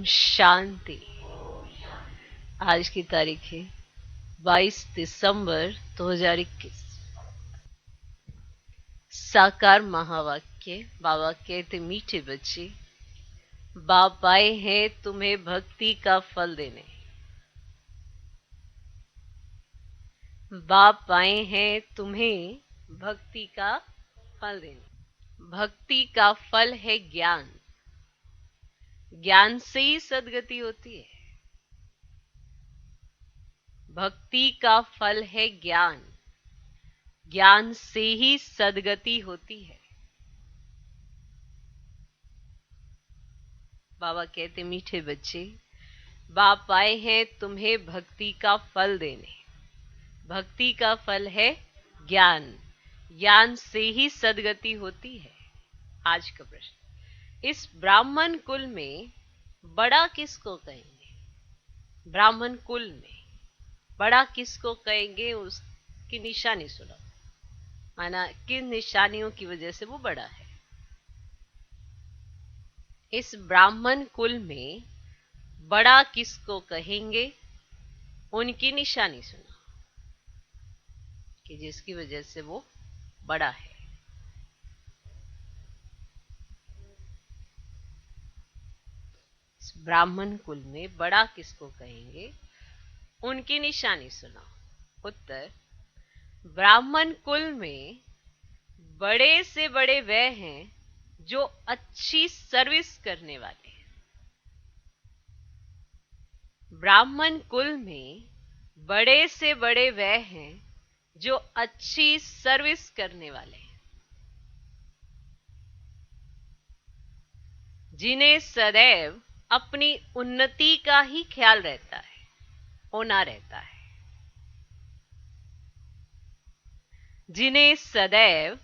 शांति। आज की तारीख है 22 दिसंबर 2021। साकार महावाक्य। बाबा कहते, मीठे बच्चे, बाप आए हैं तुम्हें भक्ति का फल देने। बाप आए हैं तुम्हें भक्ति का फल देने। भक्ति का फल है ज्ञान। ज्ञान से ही सद्गति होती है। भक्ति का फल है ज्ञान। ज्ञान से ही सद्गति होती है। बाबा कहते, मीठे बच्चे, बाप आए हैं तुम्हें भक्ति का फल देने। भक्ति का फल है ज्ञान। ज्ञान से ही सद्गति होती है। आज का प्रश्न, इस ब्राह्मण कुल में बड़ा किसको कहेंगे? ब्राह्मण कुल में बड़ा किसको कहेंगे? उसकी निशानी सुनो, माना किन निशानियों की वजह से वो बड़ा है। इस ब्राह्मण कुल में बड़ा किसको कहेंगे? उनकी निशानी सुनो कि जिसकी वजह से वो बड़ा है। इस ब्राह्मण कुल में बड़ा किसको कहेंगे? उनकी निशानी सुनो। उत्तर, ब्राह्मण कुल में बड़े से बड़े वह हैं जो अच्छी सर्विस करने वाले हैं। ब्राह्मण कुल में बड़े से बड़े वह हैं जो अच्छी सर्विस करने वाले हैं, जिन्हें सदैव अपनी उन्नति का ही ख्याल रहता है, होना रहता है। जिन्हें सदैव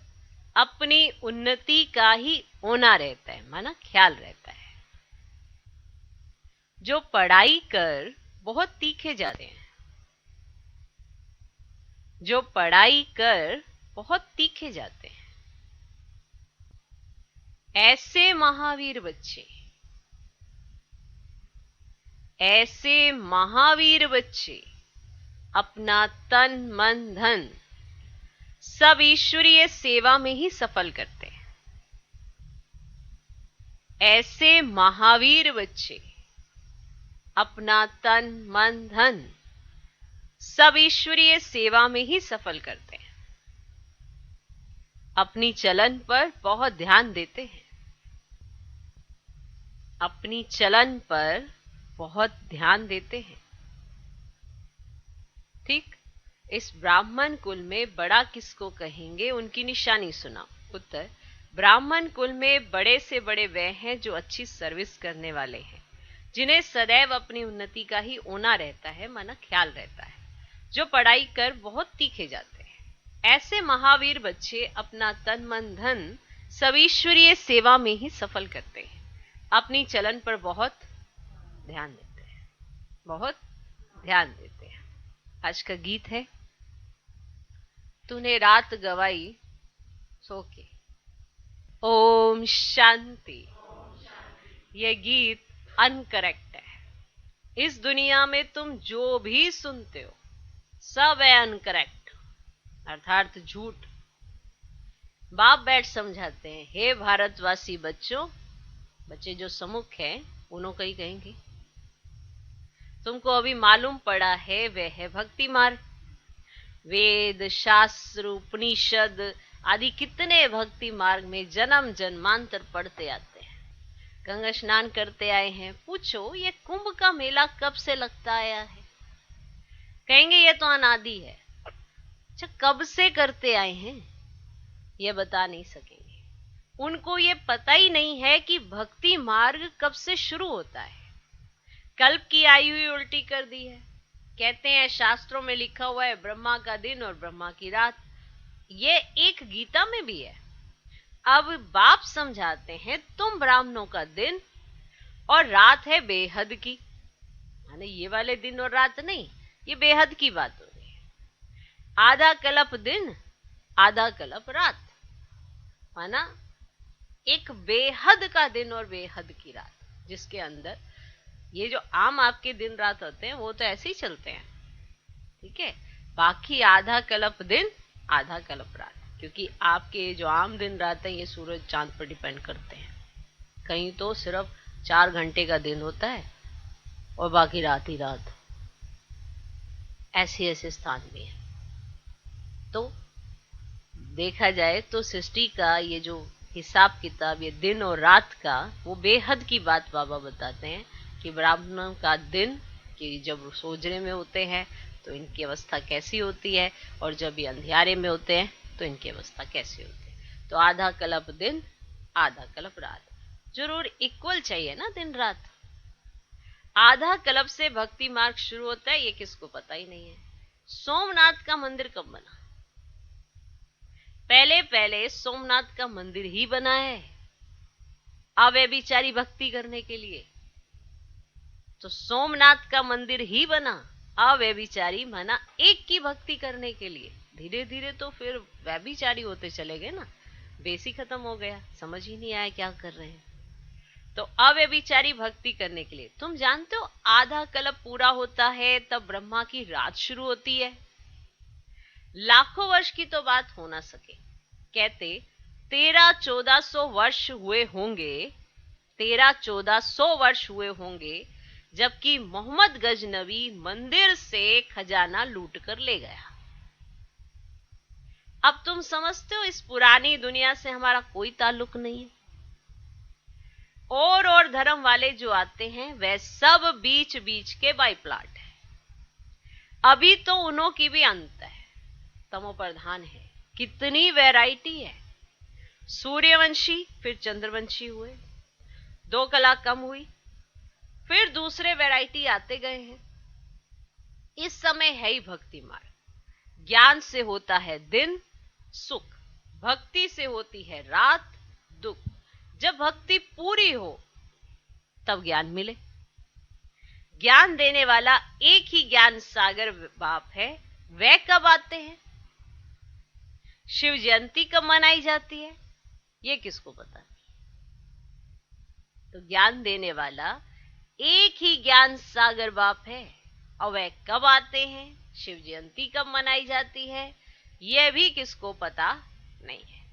अपनी उन्नति का ही होना रहता है, माना ख्याल रहता है। जो पढ़ाई कर बहुत तीखे जाते हैं। जो पढ़ाई कर बहुत तीखे जाते हैं, ऐसे महावीर बच्चे, ऐसे महावीर बच्चे अपना तन मन धन सब ईश्वरीय सेवा में ही सफल करते हैं। ऐसे महावीर बच्चे अपना तन मन धन सब ईश्वरीय सेवा में ही सफल करते हैं। अपनी चलन पर बहुत ध्यान देते हैं। अपनी चलन पर बहुत ध्यान देते हैं। ठीक, इस ब्राह्मण कुल में बड़ा किसको कहेंगे? उनकी निशानी सुना। उत्तर, ब्राह्मण कुल में बड़े से बड़े वह हैं जो अच्छी सर्विस करने वाले हैं, जिन्हें सदैव अपनी उन्नति का ही होना रहता है, माना ख्याल रहता है। जो पढ़ाई कर बहुत तीखे जाते हैं। ऐसे महावीर बच्चे अपना तन मन धन सब ईश्वरीय सेवा में ही सफल करते हैं। अपनी चलन पर बहुत ध्यान देते हैं। बहुत ध्यान देते हैं। आज का गीत है, तूने रात गवाई सो के। ओम शांति। यह गीत अनकरेक्ट है। इस दुनिया में तुम जो भी सुनते हो सब है अनकरेक्ट, अर्थात झूठ। बाप बैठ समझाते हैं, हे भारतवासी बच्चों, बच्चे जो सम्मुख हैं उन्हों को ही कहेंगे, तुमको अभी मालूम पड़ा है वह है भक्ति मार्ग। वेद शास्त्र उपनिषद आदि कितने भक्ति मार्ग में जन्म जन्मांतर पढ़ते आते हैं। गंगा स्नान करते आए हैं। पूछो ये कुंभ का मेला कब से लगता आया है? कहेंगे ये तो अनादि है। अच्छा, कब से करते आए हैं ये बता नहीं सकेंगे। उनको ये पता ही नहीं है कि भक्ति मार्ग कब से शुरू होता है। कल्प की आयु ही उल्टी कर दी है। कहते हैं शास्त्रों में लिखा हुआ है ब्रह्मा का दिन और ब्रह्मा की रात। ये एक गीता में भी है। अब बाप समझाते हैं तुम ब्राह्मणों का दिन और रात है बेहद की, माने ये वाले दिन और रात नहीं, ये बेहद की बात हो रही है। आधा कल्प दिन आधा कल्प रात, माना एक बेहद का दिन और बेहद की रात, जिसके अंदर ये जो आम आपके दिन रात होते हैं वो तो ऐसे ही चलते हैं, ठीक है। बाकी आधा कल्प दिन आधा कल्प रात, क्योंकि आपके जो आम दिन रात है ये सूरज चांद पर डिपेंड करते हैं। कहीं तो सिर्फ 4 घंटे का दिन होता है और बाकी रात ही रात। ऐसे ऐसे स्थान भी है। तो देखा जाए तो सृष्टि का ये जो हिसाब किताब, ये दिन और रात का, वो बेहद की बात बाबा बताते हैं कि ब्राह्मणों का दिन कि जब सोजरे में होते हैं तो इनकी अवस्था कैसी होती है, और जब ये अंधियारे में होते हैं तो इनकी अवस्था कैसी होती है। तो आधा कल्प दिन आधा कल्प रात, जरूर इक्वल चाहिए ना दिन रात। आधा कल्प से भक्ति मार्ग शुरू होता है, ये किसको पता ही नहीं है। सोमनाथ का मंदिर कब बना? पहले पहले सोमनाथ का मंदिर ही बना है अव्यभिचारी भक्ति करने के लिए। तो सोमनाथ का मंदिर ही बना अव्यभिचारी माना एक की भक्ति करने के लिए। धीरे धीरे तो फिर व्यभिचारी होते चले गए ना, बेसिक खत्म हो गया, समझ ही नहीं आया क्या कर रहे हैं। तो अव्यभिचारी भक्ति करने के लिए, तुम जानते हो आधा कल्प पूरा होता है तब ब्रह्मा की रात शुरू होती है। लाखों वर्ष की तो बात हो ना सके, कहते 1300-1400 वर्ष हुए होंगे, 1300-1400 वर्ष हुए होंगे, जबकि मोहम्मद गजनवी मंदिर से खजाना लूट कर ले गया। अब तुम समझते हो इस पुरानी दुनिया से हमारा कोई ताल्लुक नहीं है। और धर्म वाले जो आते हैं वह सब बीच बीच के बाई प्लाट है। अभी तो उन्हों की भी अंत है, तमो प्रधान है। कितनी वैरायटी है। सूर्यवंशी फिर चंद्रवंशी हुए, 2 कला कम हुई, फिर दूसरे वैरायटी आते गए हैं। इस समय है ही भक्ति मार्ग। ज्ञान से होता है दिन सुख, भक्ति से होती है रात दुख। जब भक्ति पूरी हो तब ज्ञान मिले। ज्ञान देने वाला एक ही ज्ञान सागर बाप है। वह कब आते हैं? शिव जयंती कब मनाई जाती है ये किसको पता? तो ज्ञान देने वाला एक ही ज्ञान सागर बाप है, और वह कब आते हैं, शिव जयंती कब मनाई जाती है, यह भी किसको पता नहीं है।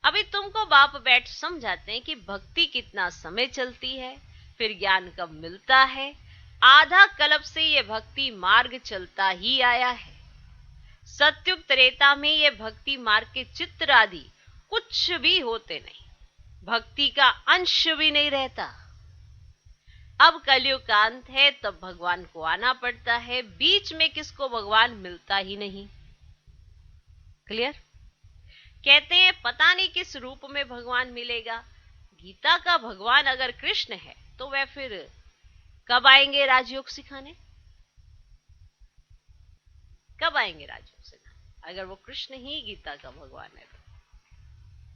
अभी तुमको बाप बैठ समझाते हैं कि भक्ति कितना समय चलती है, फिर ज्ञान कब मिलता है। आधा कल्प से यह भक्ति मार्ग चलता ही आया है। सत्युग त्रेता में यह भक्ति मार्ग के चित्र आदि कुछ भी होते नहीं, भक्ति का अंश भी नहीं रहता। अब कलयुग का अंत है, तब भगवान को आना पड़ता है। बीच में किसको भगवान मिलता ही नहीं। क्लियर? कहते हैं पता नहीं किस रूप में भगवान मिलेगा। गीता का भगवान अगर कृष्ण है तो वह फिर कब आएंगे राजयोग सिखाने? कब आएंगे राजयोग सिखाने? अगर वो कृष्ण ही गीता का भगवान है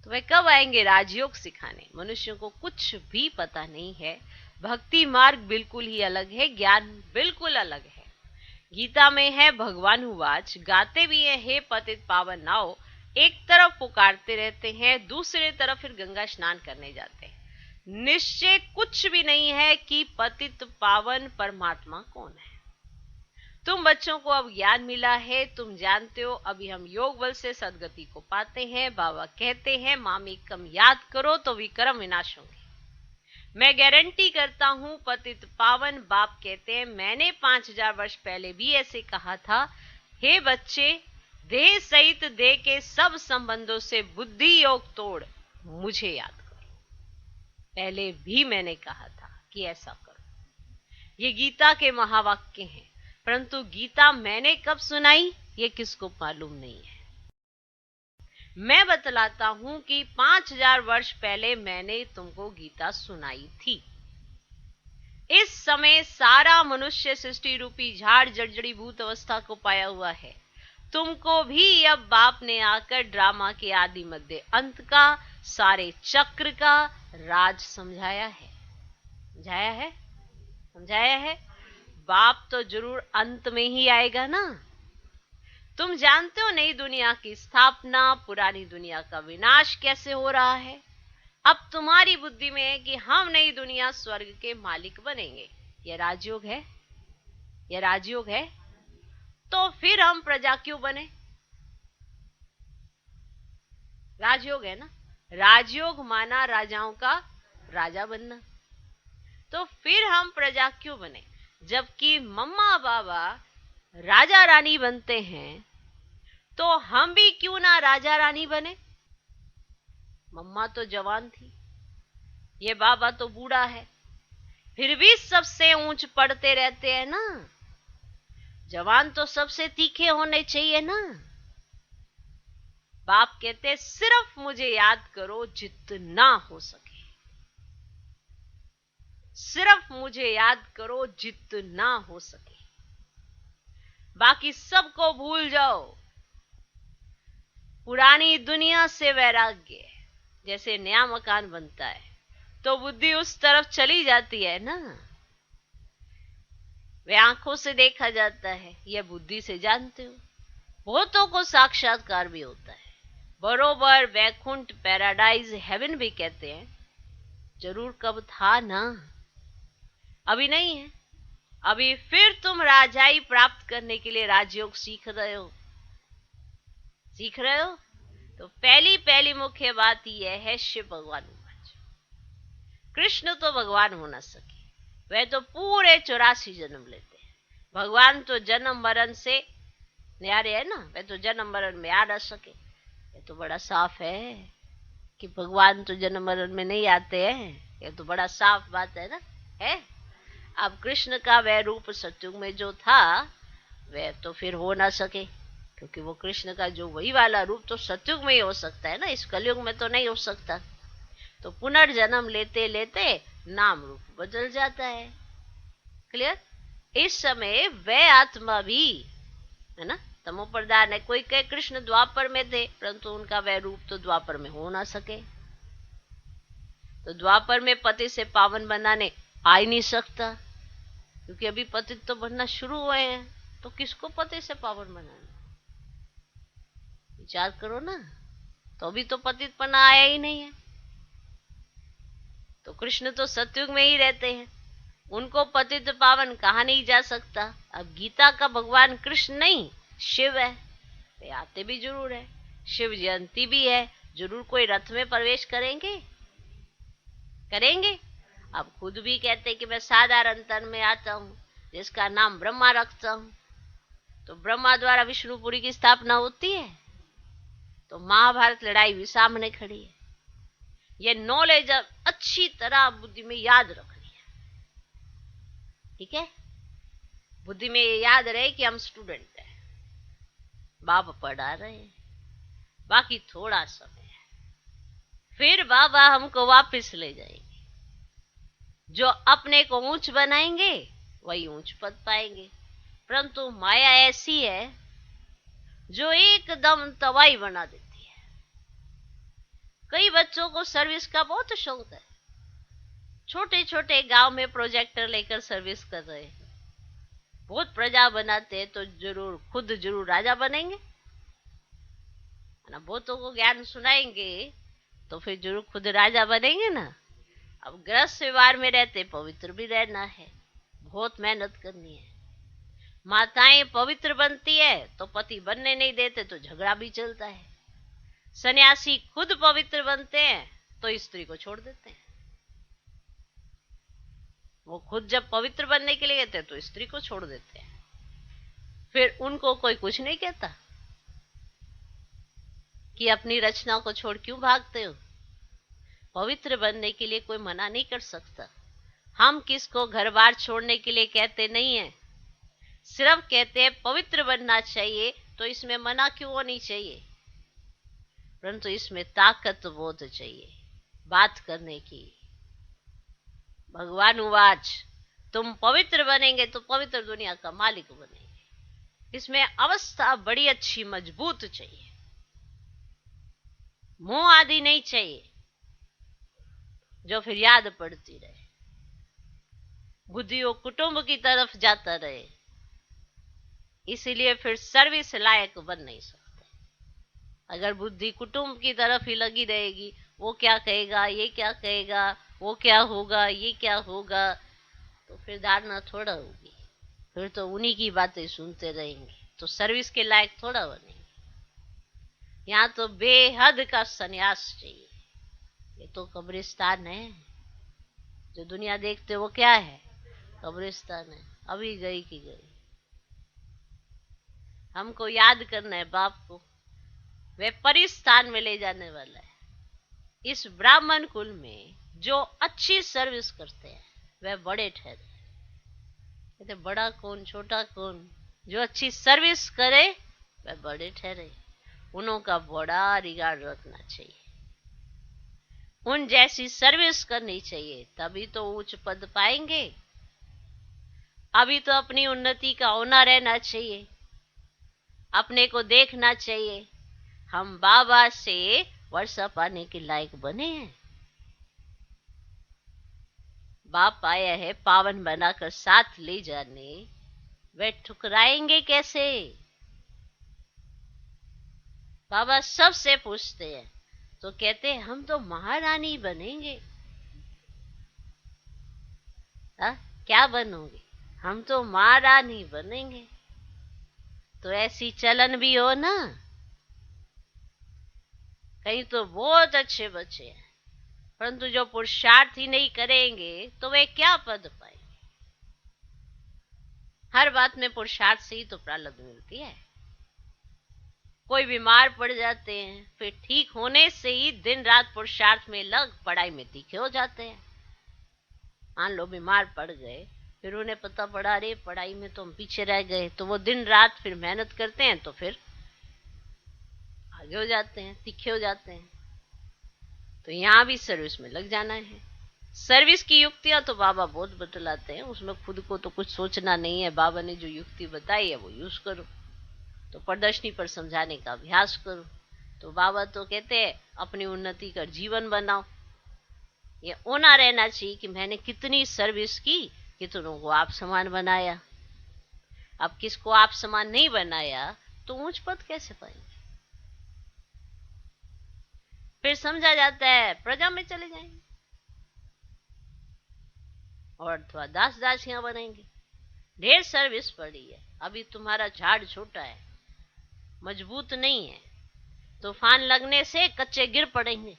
तो वह कब आएंगे राजयोग सिखाने? मनुष्यों को कुछ भी पता नहीं है। भक्ति मार्ग बिल्कुल ही अलग है, ज्ञान बिल्कुल अलग है। गीता में है भगवान हुवाच, गाते भी है हे पतित पावन नाओ। एक तरफ पुकारते रहते हैं, दूसरे तरफ फिर गंगा स्नान करने जाते हैं। निश्चय कुछ भी नहीं है कि पतित पावन परमात्मा कौन है। तुम बच्चों को अब ज्ञान मिला है, तुम जानते हो। अभी हम योग बल से सदगति को पाते हैं। बाबा कहते हैं मामी कम याद करो तो विक्रम विनाश होंगे। मैं गारंटी करता हूं पतित पावन बाप कहते हैं मैंने 5000 वर्ष पहले भी ऐसे कहा था, हे बच्चे देह सहित देह के सब संबंधों से बुद्धि योग तोड़ मुझे याद करो। पहले भी मैंने कहा था कि ऐसा करो। ये गीता के महावाक्य हैं, परंतु गीता मैंने कब सुनाई ये किसको मालूम नहीं है। मैं बतलाता हूं कि 5000 वर्ष पहले मैंने तुमको गीता सुनाई थी। इस समय सारा मनुष्य सृष्टि रूपी झाड़ जड़जड़ी भूत अवस्था को पाया हुआ है। तुमको भी अब बाप ने आकर ड्रामा के आदि मध्य अंत का, सारे चक्र का राज समझाया है। समझाया है? समझाया है। बाप तो जरूर अंत में ही आएगा ना। तुम जानते हो नई दुनिया की स्थापना, पुरानी दुनिया का विनाश कैसे हो रहा है। अब तुम्हारी बुद्धि में है कि हम नई दुनिया स्वर्ग के मालिक बनेंगे। ये राजयोग है, ये राजयोग है। तो फिर हम प्रजा क्यों बने? राजयोग है ना। राजयोग माना राजाओं का राजा बनना। तो फिर हम प्रजा क्यों बने? जबकि मम्मा बाबा राजा रानी बनते हैं, तो हम भी क्यों ना राजा रानी बने? मम्मा तो जवान थी, ये बाबा तो बूढ़ा है, फिर भी सबसे ऊंच पढ़ते रहते हैं ना। जवान तो सबसे तीखे होने चाहिए ना। बाप कहते सिर्फ मुझे याद करो जितना हो सके, सिर्फ मुझे याद करो जितना हो सके, बाकी सबको भूल जाओ। पुरानी दुनिया से वैराग्य, जैसे नया मकान बनता है तो बुद्धि उस तरफ चली जाती है ना। वे आंखों से देखा जाता है, यह बुद्धि से जानते हो। बहुतों को साक्षात्कार भी होता है, बरोबर वैकुंठ पैराडाइज हेवन भी कहते हैं। जरूर कब था ना, अभी नहीं है। अभी फिर तुम राजाई प्राप्त करने के लिए राजयोग सीख रहे हो, सीख रहे हो। तो पहली पहली मुख्य बात यह है, शिव भगवान होना चाहिए। कृष्ण तो भगवान हो ना सके, वह तो पूरे 84 जन्म लेते हैं। भगवान तो जन्म मरण से न्यारे है ना, वह तो जन्म मरण में आ ना सके। ये तो बड़ा साफ है कि भगवान तो जन्म मरण में नहीं आते हैं, ये तो बड़ा साफ बात है ना, है। अब कृष्ण का वह रूप सत्युग में जो था वह तो फिर हो ना सके, क्योंकि वो कृष्ण का जो वही वाला रूप तो सत्युग में ही हो सकता है ना, इस कलयुग में तो नहीं हो सकता। तो पुनर्जन्म लेते लेते नाम रूप बदल जाता है। क्लियर? इस समय वह आत्मा भी है ना, तमो प्रधान है। कोई कहे कृष्ण द्वापर में थे, परंतु उनका वह रूप तो द्वापर में हो ना सके। तो द्वापर में पति से पावन बनाने आ ही नहीं सकता, क्योंकि अभी पतित तो बनना शुरू हुए हैं, तो किसको पति से पावन बनाना? विचार करो ना। तो अभी तो पतितपना आया ही नहीं है। तो कृष्ण तो सतयुग में ही रहते हैं, उनको पतित पावन कहा नहीं जा सकता। अब गीता का भगवान कृष्ण नहीं, शिव है, वे आते भी जरूर है। शिव जयंती भी है, जरूर कोई रथ में प्रवेश करेंगे, करेंगे। अब खुद भी कहते कि मैं साधारण तन में आता हूं, जिसका नाम ब्रह्मा रखता हूं। तो ब्रह्मा द्वारा विष्णुपुरी की स्थापना होती है, तो महाभारत लड़ाई भी सामने खड़ी है। ये नॉलेज अच्छी तरह बुद्धि में याद रखनी है, ठीक है। बुद्धि में ये याद रहे कि हम स्टूडेंट हैं, बाबा पढ़ा रहे हैं, बाकी थोड़ा समय है, फिर बाबा हमको वापस ले जाएंगे। जो अपने को ऊंच बनाएंगे वही ऊंच पद पाएंगे। परंतु माया ऐसी है जो एकदम तबाही बना देती है। कई बच्चों को सर्विस का बहुत शौक है, छोटे छोटे गांव में प्रोजेक्टर लेकर सर्विस कर रहे हैं। बहुत प्रजा बनाते हैं तो जरूर खुद जरूर राजा बनेंगे ना। बहुतों को ज्ञान सुनाएंगे तो फिर जरूर खुद राजा बनेंगे ना। अब गृहस्थ व्यवहार में रहते पवित्र भी रहना है, बहुत मेहनत करनी है। माताएं पवित्र बनती है तो पति बनने नहीं देते तो झगड़ा भी चलता है। सन्यासी खुद पवित्र बनते हैं तो स्त्री को छोड़ देते हैं। वो खुद जब पवित्र बनने के लिए कहते तो स्त्री को छोड़ देते हैं, फिर उनको कोई कुछ नहीं कहता कि अपनी रचना को छोड़ क्यों भागते हो। पवित्र बनने के लिए कोई मना नहीं कर सकता। हम किसको घर बार छोड़ने के लिए कहते नहीं है, सिर्फ कहते हैं पवित्र बनना चाहिए। तो इसमें मना क्यों होनी चाहिए? परंतु इसमें ताकत बोध चाहिए बात करने की। भगवान उवाच, तुम पवित्र बनेंगे तो पवित्र दुनिया का मालिक बनेंगे। इसमें अवस्था बड़ी अच्छी मजबूत चाहिए, मोह आदि नहीं चाहिए जो फिर याद पड़ती रहे, बुद्धियों कुटुंब की तरफ जाता रहे। इसीलिए फिर सर्विस लायक बन नहीं सकते। अगर बुद्धि कुटुंब की तरफ ही लगी रहेगी, वो क्या कहेगा, ये क्या कहेगा, वो क्या होगा, ये क्या होगा, तो फिर धारणा थोड़ा होगी, फिर तो उन्हीं की बातें सुनते रहेंगे, तो सर्विस के लायक थोड़ा बनेंगे। यहाँ तो बेहद का संन्यास चाहिए। ये तो कब्रिस्तान है, जो दुनिया देखते वो क्या है, कब्रिस्तान है, अभी गई की गई। हमको याद करना है बाप को, वे परिस्थान में ले जाने वाला है। इस ब्राह्मण कुल में जो अच्छी सर्विस करते हैं वे बड़े ठहरे। कहते बड़ा कौन छोटा कौन, जो अच्छी सर्विस करे वे बड़े ठहरे। उनका बड़ा रिगार्ड रखना चाहिए, उन जैसी सर्विस करनी चाहिए, तभी तो उच्च पद पाएंगे। अभी तो अपनी उन्नति का होना रहना चाहिए, अपने को देखना चाहिए हम बाबा से वर्षा पाने के लायक बने हैं। बाप आया है पावन बनाकर साथ ले जाने, वे ठुकराएंगे कैसे? बाबा सबसे पूछते हैं तो कहते हैं हम तो महारानी बनेंगे। क्या बनोगे? हम तो महारानी बनेंगे। तो ऐसी चलन भी हो ना, कहीं तो बहुत अच्छे बच्चे हैं, परंतु जो पुरुषार्थ ही नहीं करेंगे तो वे क्या पद पाएंगे? हर बात में पुरुषार्थ से ही तो प्रारब्ध मिलती है। कोई बीमार पड़ जाते हैं, फिर ठीक होने से ही दिन रात पुरुषार्थ में लग पढ़ाई में तीखे हो जाते हैं। मान लो बीमार पड़ गए, फिर उन्हें पता पड़ा अरे पढ़ाई में तो हम पीछे रह गए, तो वो दिन रात फिर मेहनत करते हैं, तो फिर आगे हो जाते हैं, तीखे हो जाते हैं। तो यहाँ भी सर्विस में लग जाना है। सर्विस की युक्तियां तो बाबा बहुत बतलाते हैं, उसमें खुद को तो कुछ सोचना नहीं है। बाबा ने जो युक्ति बताई है वो यूज करो, तो प्रदर्शनी पर समझाने का अभ्यास करो। तो बाबा तो कहते हैं अपनी उन्नति का जीवन बनाओ। ये होना रहना चाहिए कि मैंने कितनी सर्विस की, कितनों को आप समान बनाया। अब किसको आप समान नहीं बनाया तो ऊंच पद कैसे पाएंगे? फिर समझा जाता है प्रजा में चले जाएंगे और अथवा दास दासियां बनेंगे। ढेर सर्विस पड़ी है, अभी तुम्हारा झाड़ छोटा है, मजबूत नहीं है, तूफान लगने से कच्चे गिर पड़ेंगे।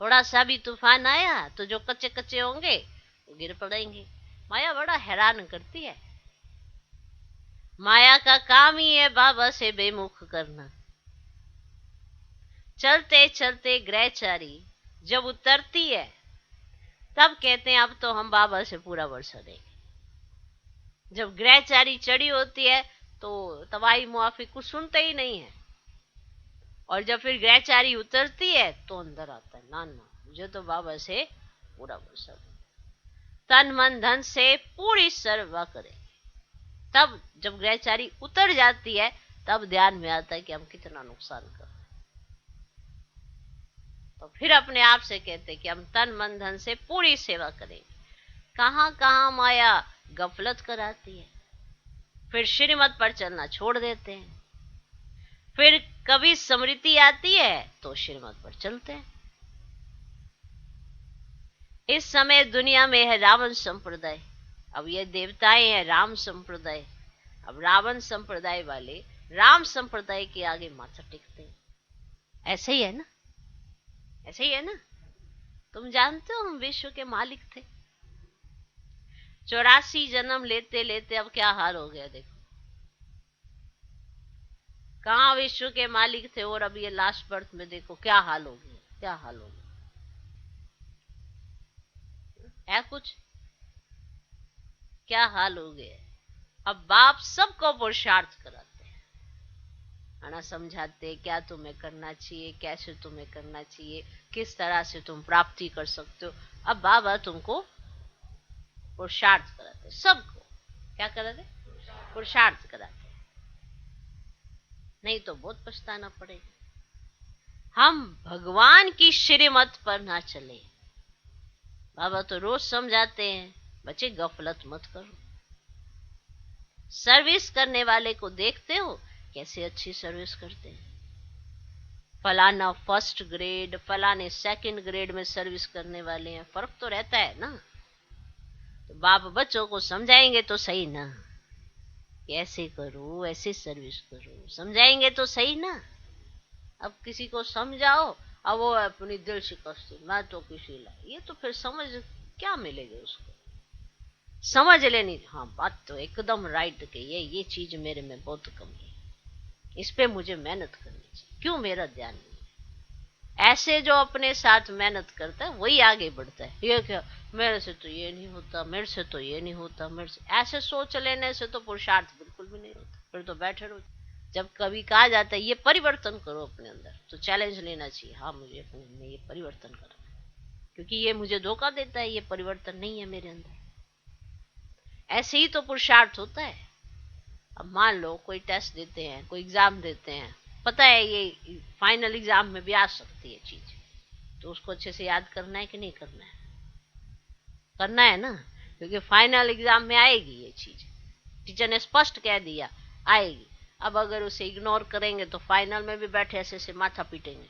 थोड़ा सा भी तूफान आया तो जो कच्चे कच्चे होंगे वो गिर पड़ेंगे। माया बड़ा हैरान करती है। माया का काम ही है बाबा से बेमुख करना। चलते चलते ग्रहचारी जब उतरती है तब कहते हैं अब तो हम बाबा से पूरा वर्षा देंगे। जब ग्रहचारी चढ़ी होती है तो तवाई मुआफी कुछ सुनते ही नहीं है, और जब फिर ग्रहचारी उतरती है तो अंदर आता है ना ना मुझे तो बाबा से पूरा वर्षा दे। तन मन धन से पूरी सेवा करेंगे। तब जब ग्रहचारी उतर जाती है तब ध्यान में आता है कि हम कितना नुकसान कर रहे हैं। तो फिर अपने आप से कहते कि हम तन मन धन से पूरी सेवा करेंगे। कहां कहां माया गफलत कराती है, फिर श्रीमत पर चलना छोड़ देते हैं। फिर कभी स्मृति आती है तो श्रीमत पर चलते हैं। इस समय दुनिया में है रावण संप्रदाय, अब ये देवताएं हैं राम संप्रदाय। अब रावण संप्रदाय वाले राम संप्रदाय के आगे माथा टेकते हैं। ऐसे ही है ना, ऐसे ही है ना। तुम जानते हो हम विश्व के मालिक थे, 84 जन्म लेते लेते अब क्या हाल हो गया देखो। कहां विश्व के मालिक थे और अब ये लास्ट बर्थ में देखो क्या हाल हो गया, क्या हाल हो गया है। कुछ क्या हाल हो गया। अब बाप सबको पुरुषार्थ कराते हैं, आना समझाते क्या तुम्हें करना चाहिए, कैसे तुम्हें करना चाहिए, किस तरह से तुम प्राप्ति कर सकते हो। अब बाबा तुमको पुरुषार्थ कराते, सबको क्या कराते, पुरुषार्थ कराते। नहीं तो बहुत पछताना पड़ेगा। हम भगवान की श्रीमत पर ना चले। बाबा तो रोज समझाते हैं बच्चे गफलत मत करो। सर्विस करने वाले को देखते हो कैसे अच्छी सर्विस करते हैं। फलाना फर्स्ट ग्रेड, फलाने सेकंड ग्रेड में सर्विस करने वाले हैं, फर्क तो रहता है ना। तो बाप बच्चों को समझाएंगे तो सही ना, ऐसे करो, ऐसे सर्विस करो, समझाएंगे तो सही ना। अब किसी को समझाओ, अब वो अपनी दिल शिकस्त, मैं तो किसी ला, ये तो फिर समझ क्या मिलेगी उसको। समझ लेनी, हाँ बात तो एकदम राइट कही है, ये चीज मेरे में बहुत कमी है, इस पे मुझे मेहनत करनी चाहिए, क्यों मेरा ध्यान नहीं। ऐसे जो अपने साथ मेहनत करता है वही आगे बढ़ता है। ये क्या, मेरे से तो ये नहीं होता, मेरे से तो ये नहीं होता, मेरे से, ऐसे सोच लेने से तो पुरुषार्थ बिल्कुल भी नहीं होता, फिर तो बैठे रहो। जब कभी कहा जाता है ये परिवर्तन करो अपने अंदर, तो चैलेंज लेना चाहिए, हाँ मुझे अपने में ये परिवर्तन करना है, क्योंकि ये मुझे धोखा देता है, ये परिवर्तन नहीं है मेरे अंदर। ऐसे ही तो पुरुषार्थ होता है। अब मान लो कोई टेस्ट देते हैं, कोई एग्जाम देते हैं, पता है ये फाइनल एग्जाम में भी आ सकती है चीज, तो उसको अच्छे से याद करना है कि नहीं करना है? करना है ना, क्योंकि फाइनल एग्जाम में आएगी ये चीज, टीचर ने स्पष्ट कह दिया आएगी। अब अगर उसे इग्नोर करेंगे तो फाइनल में भी बैठे ऐसे ऐसे माथा पीटेंगे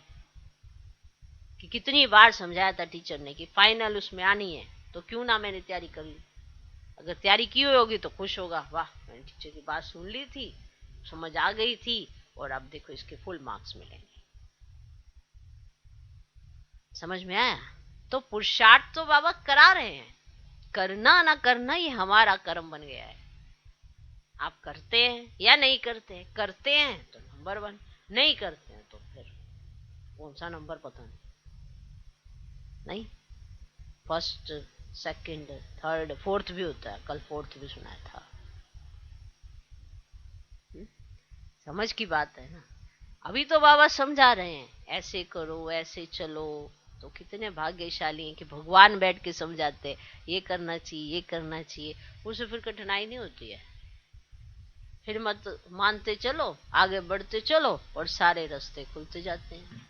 कि कितनी बार समझाया था टीचर ने कि फाइनल उसमें आनी है, तो क्यों ना मैंने तैयारी कर ली। अगर तैयारी की हुई होगी तो खुश होगा, वाह मैंने टीचर की बात सुन ली थी, समझ आ गई थी, और अब देखो इसके फुल मार्क्स मिलेंगे। समझ में आया? तो पुरुषार्थ तो बाबा करा रहे हैं, करना ना करना ये हमारा कर्म बन गया है। आप करते हैं या नहीं करते हैं, करते हैं तो नंबर 1, नहीं करते हैं तो फिर कौन सा नंबर पता नहीं, फर्स्ट, सेकंड, थर्ड, फोर्थ भी होता है, कल फोर्थ भी सुनाया था। समझ की बात है ना। अभी तो बाबा समझा रहे हैं, ऐसे करो, ऐसे चलो, तो कितने भाग्यशाली हैं कि भगवान बैठ के समझाते, ये करना चाहिए, ये करना चाहिए, उससे फिर कठिनाई नहीं होती है। फिर मत मानते चलो, आगे बढ़ते चलो, और सारे रास्ते खुलते जाते हैं।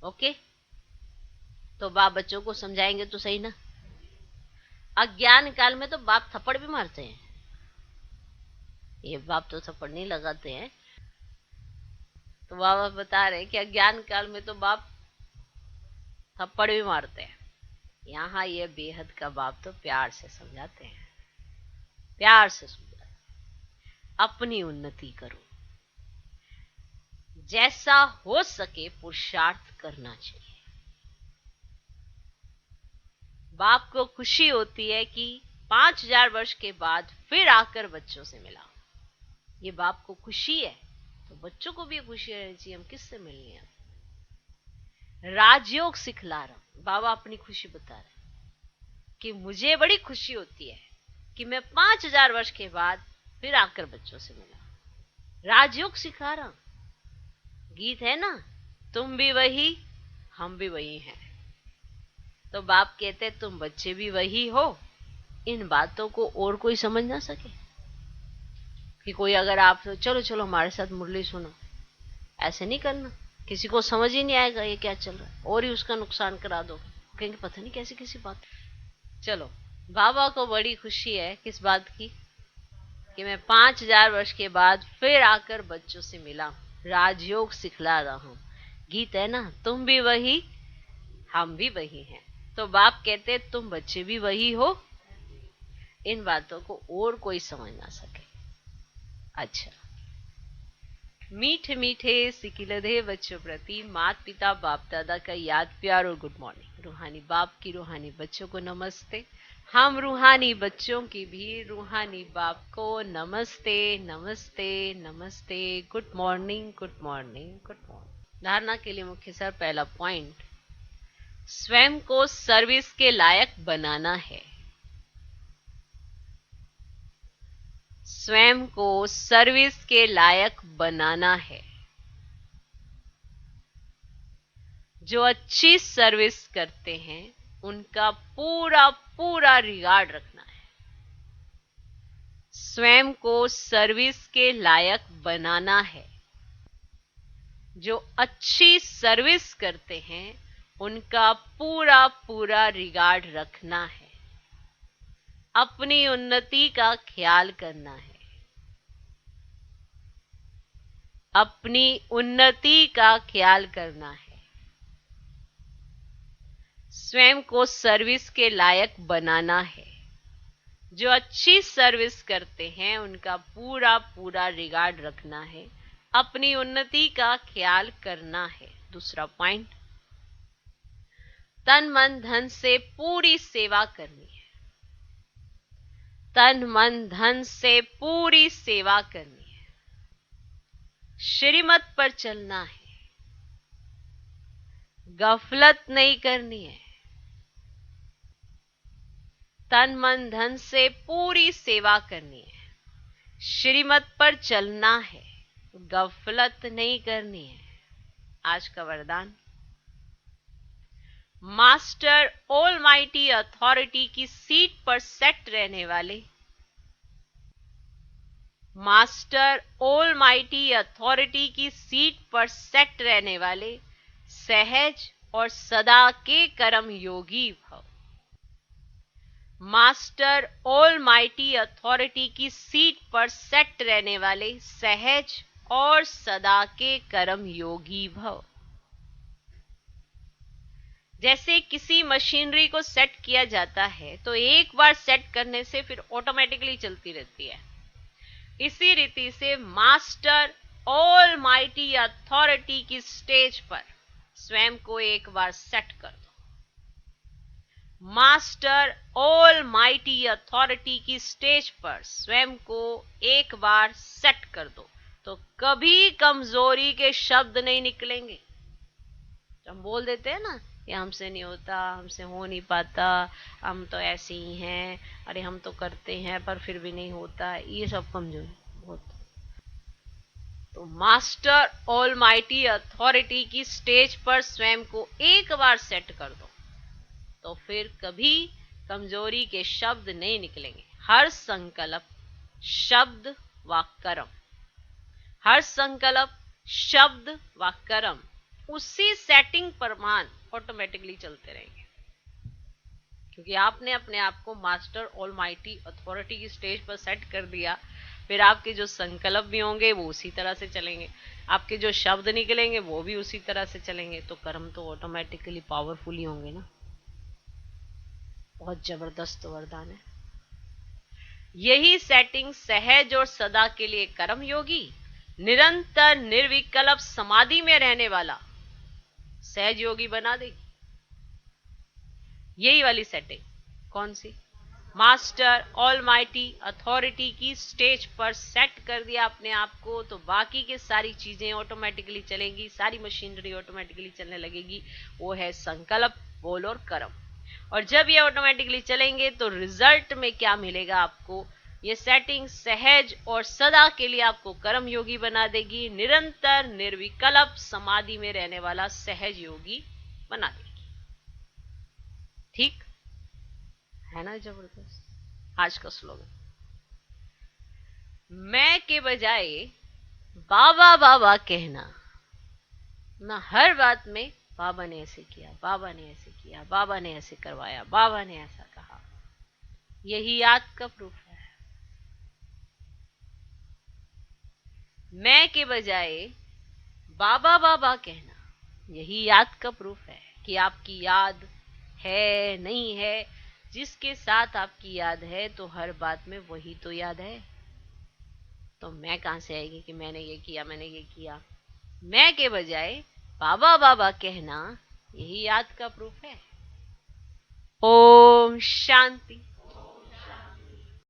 ओके, तो बाप बच्चों को समझाएंगे तो सही ना। अज्ञान काल में तो बाप थप्पड़ भी मारते हैं, ये बाप तो थप्पड़ नहीं लगाते हैं। तो बाबा बता रहे कि अज्ञान काल में तो बाप थप्पड़ भी मारते हैं। यहाँ ये बेहद का बाप तो प्यार से समझाते हैं, प्यार से समझाते हैं, अपनी उन्नति करो, जैसा हो सके पुरुषार्थ करना चाहिए। बाप को खुशी होती है कि 5000 वर्ष के बाद फिर आकर बच्चों से मिला, ये बाप को खुशी है, तो बच्चों को भी खुशी रहनी चाहिए, हम किससे मिलने हैं। राजयोग सिखला रहा बाबा, अपनी खुशी बता रहे कि मुझे बड़ी खुशी होती है कि मैं 5000 वर्ष के बाद फिर आकर बच्चों से मिला। राजयोग सिखा रहा, गीत है ना, तुम भी वही हम भी वही हैं। तो बाप कहते तुम बच्चे भी वही हो, इन बातों को और कोई समझ ना सके। कि कोई अगर आप चलो चलो हमारे साथ मुरली सुनो, ऐसे नहीं करना, किसी को समझ ही नहीं आएगा ये क्या चल रहा है, और ही उसका नुकसान करा दो, कहेंगे पता नहीं कैसी किसी बात। चलो, बाबा को बड़ी खुशी है किस बात की कि मैं 5000 वर्ष के बाद फिर आकर बच्चों से मिला, राजयोग सिखला रहा हूं। गीत है ना, तुम भी वही हम भी वही हैं। तो बाप कहते तुम बच्चे भी वही हो, इन बातों को और कोई समझ ना सके। अच्छा, मीठे मीठे सिकिलधे बच्चों प्रति माता पिता बाप दादा का याद प्यार और गुड मॉर्निंग। रूहानी बाप की रूहानी बच्चों को नमस्ते। हम रूहानी बच्चों की भी रूहानी बाप को नमस्ते नमस्ते नमस्ते। Good morning good morning good morning. धारणा के लिए मुख्य सर पहला पॉइंट, स्वयं को सर्विस के लायक बनाना है। स्वयं को सर्विस के लायक बनाना है। जो अच्छी सर्विस करते हैं उनका पूरा पूरा रिगार्ड रखना है। स्वयं को सर्विस के लायक बनाना है। जो अच्छी सर्विस करते हैं उनका पूरा पूरा रिगार्ड रखना है। अपनी उन्नति का ख्याल करना है। अपनी उन्नति का ख्याल करना है। स्वयं को सर्विस के लायक बनाना है। जो अच्छी सर्विस करते हैं उनका पूरा पूरा रिगार्ड रखना है, अपनी उन्नति का ख्याल करना है। दूसरा पॉइंट, तन मन धन से पूरी सेवा करनी है। तन मन धन से पूरी सेवा करनी है। श्रीमत पर चलना है, गफलत नहीं करनी है। तन मन धन से पूरी सेवा करनी है, श्रीमत पर चलना है, गफलत नहीं करनी है। आज का वरदान, मास्टर ऑलमाइटी अथॉरिटी की सीट पर सेट रहने वाले, मास्टर ऑलमाइटी अथॉरिटी की सीट पर सेट रहने वाले सहज और सदा के कर्म योगी भव। मास्टर ऑलमाइटी अथॉरिटी की सीट पर सेट रहने वाले सहज और सदा के कर्म योगी भव। जैसे किसी मशीनरी को सेट किया जाता है तो एक बार सेट करने से फिर ऑटोमेटिकली चलती रहती है। इसी रीति से मास्टर ऑलमाइटी अथॉरिटी की स्टेज पर स्वयं को एक बार सेट कर दो। मास्टर ऑलमाइटी अथॉरिटी की स्टेज पर स्वयं को एक बार सेट कर दो तो कभी कमजोरी के शब्द नहीं निकलेंगे। हम बोल देते हैं ना, ये हमसे नहीं होता, हमसे हो नहीं पाता, हम तो ऐसे ही हैं, अरे हम तो करते हैं पर फिर भी नहीं होता, ये सब कमजोरी होता। तो मास्टर ऑलमाइटी अथॉरिटी की स्टेज पर स्वयं को एक बार सेट कर दो तो फिर कभी कमजोरी के शब्द नहीं निकलेंगे। हर संकल्प शब्द व कर्म, हर संकल्प शब्द व कर्म उसी सेटिंग पर मान ऑटोमेटिकली चलते रहेंगे, क्योंकि आपने अपने आप को मास्टर ऑलमाइटी अथॉरिटी की स्टेज पर सेट कर दिया। फिर आपके जो संकल्प भी होंगे वो उसी तरह से चलेंगे, आपके जो शब्द निकलेंगे वो भी उसी तरह से चलेंगे, तो कर्म तो ऑटोमेटिकली पावरफुल ही होंगे ना। बहुत जबरदस्त वरदान है। यही सेटिंग सहज और सदा के लिए कर्म योगी, निरंतर निर्विकल्प समाधि में रहने वाला सहज योगी बना देगी। यही वाली सेटिंग कौन सी? मास्टर ऑलमाइटी अथॉरिटी की स्टेज पर सेट कर दिया अपने आप को तो बाकी के सारी चीजें ऑटोमेटिकली चलेंगी, सारी मशीनरी ऑटोमेटिकली चलने लगेगी। वो है संकल्प, बोल और कर्म। और जब ये ऑटोमेटिकली चलेंगे तो रिजल्ट में क्या मिलेगा आपको? ये सेटिंग सहज और सदा के लिए आपको कर्म योगी बना देगी, निरंतर निर्विकल्प समाधि में रहने वाला सहज योगी बना देगी। ठीक है ना? जबरदस्त। आज का स्लोगन, मैं के बजाय बाबा बाबा कहना। ना हर बात में बाबा ने ऐसे किया, बाबा ने ऐसे किया, बाबा ने ऐसे करवाया, बाबा ने ऐसा कहा, यही याद का प्रूफ है। मैं के बजाय बाबा बाबा कहना, यही याद का प्रूफ है कि आपकी याद है नहीं है। जिसके साथ आपकी याद है तो हर बात में वही तो याद है। तो मैं कहां से आएगी कि मैंने ये किया, मैंने ये किया? मैं के बजाय बाबा बाबा कहना, यही याद का प्रूफ है। ओम शांति।